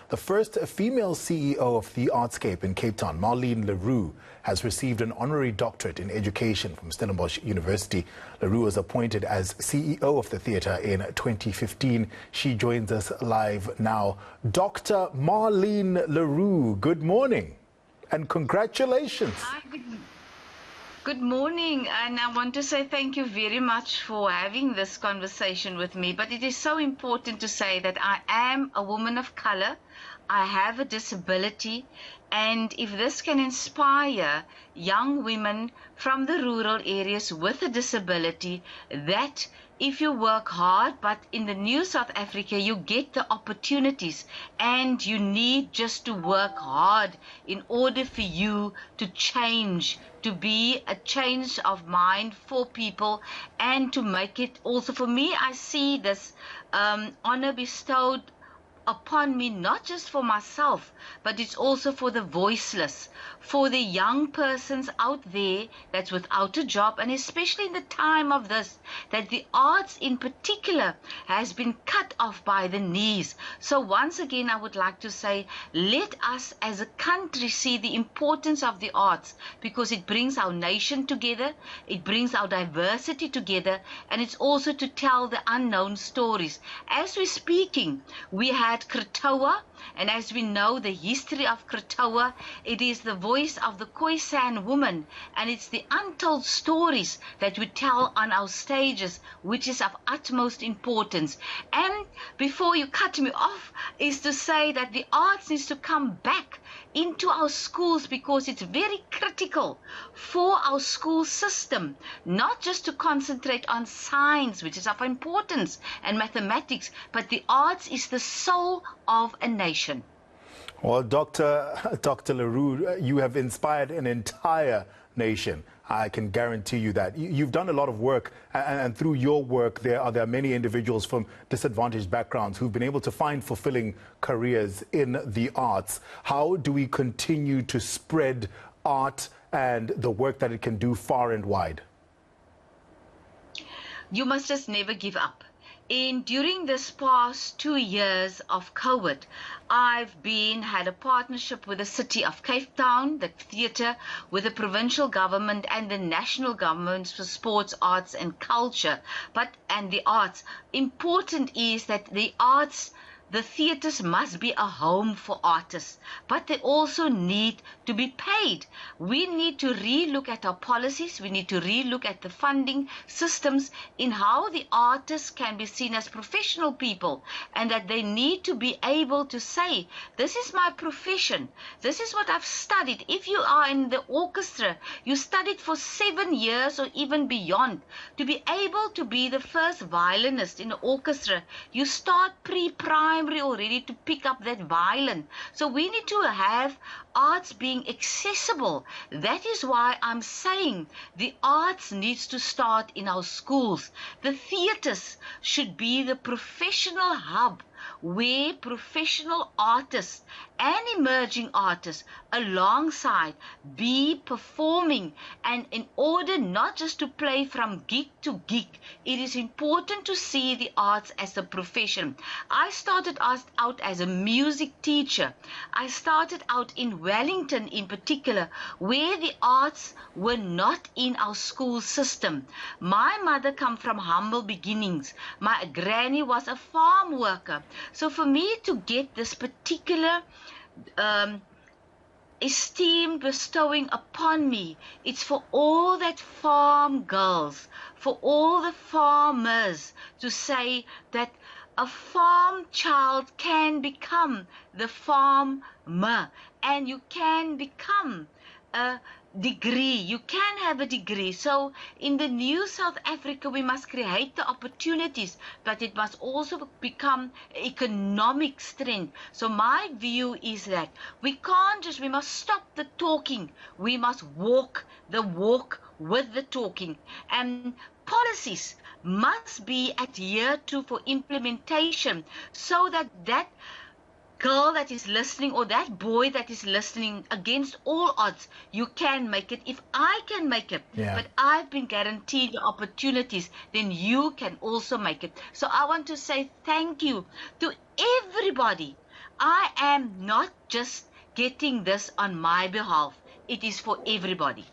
The first female CEO of the Artscape in Cape Town, Marlene le Roux, has received an honorary doctorate in education from Stellenbosch University. Le Roux was appointed as CEO of the theatre in 2015. She joins us live now. Dr. Marlene le Roux, good morning and congratulations. Hi, good morning, and I want to say thank you very much for having this conversation with me. But it is so important to say that I am a woman of color, I have a disability, and if this can inspire young women from the rural areas with a disability, that if you work hard, but in the new South Africa, you get the opportunities, and you need just to work hard in order for you to change, to be a change of mind for people, and to make it also for me. I see this honor bestowed upon me, not just for myself, but it's also for the voiceless, for the young persons out there that's without a job, and especially in the time of this, that the arts in particular has been cut off by the knees. So once again, I would like to say, let us as a country see the importance of the arts, because it brings our nation together, it brings our diversity together, and it's also to tell the unknown stories. As we're speaking, we had Kritoa, and as we know the history of Kritoa, it is the voice of the Khoisan woman, and it's the untold stories that we tell on our stages, which is of utmost importance. And before you cut me off, is to say that the arts needs to come back into our schools, because it's very critical for our school system, not just to concentrate on science, which is of importance, and mathematics, but the arts is the soul of a nation. Well, Dr. le Roux, you have inspired an entire nation. I can guarantee you that. You've done a lot of work, and through your work, there are many individuals from disadvantaged backgrounds who've been able to find fulfilling careers in the arts. How do we continue to spread art and the work that it can do far and wide? You must just never give up. During this past 2 years of COVID, I've had a partnership with the city of Cape Town, the theatre, with the provincial government and the national governments for sports, arts and culture. And the arts, important is that the arts, the theatres must be a home for artists, but they also need to be paid. We need to re-look at our policies, we need to re-look at the funding systems in how the artists can be seen as professional people, and that they need to be able to say, this is my profession, this is what I've studied. If you are in the orchestra, you studied for 7 years or even beyond. To be able to be the first violinist in the orchestra, you start pre-primary already to pick up that violin. So we need to have arts being accessible. That is why I'm saying the arts needs to start in our schools. The theatres should be the professional hub where professional artists and emerging artists alongside be performing, and in order not just to play from gig to gig, it is important to see the arts as a profession. I started out as a music teacher. I started out in Wellington in particular, where the arts were not in our school system. My mother come from humble beginnings. My granny was a farm worker. So for me to get this particular esteem bestowing upon me, it's for all that farm girls, for all the farmers, to say that a farm child can become the farmer, and you can become a degree, you can have a degree. So in the new South Africa, we must create the opportunities, but it must also become economic strength. So my view is that we must stop the talking, we must walk the walk with the talking, and policies must be adhered to for implementation, so that that girl that is listening, or that boy that is listening, against all odds, you can make it. If I can make it, but I've been guaranteed the opportunities, then you can also make it. So I want to say thank you to everybody I am not just getting this on my behalf. It is for everybody.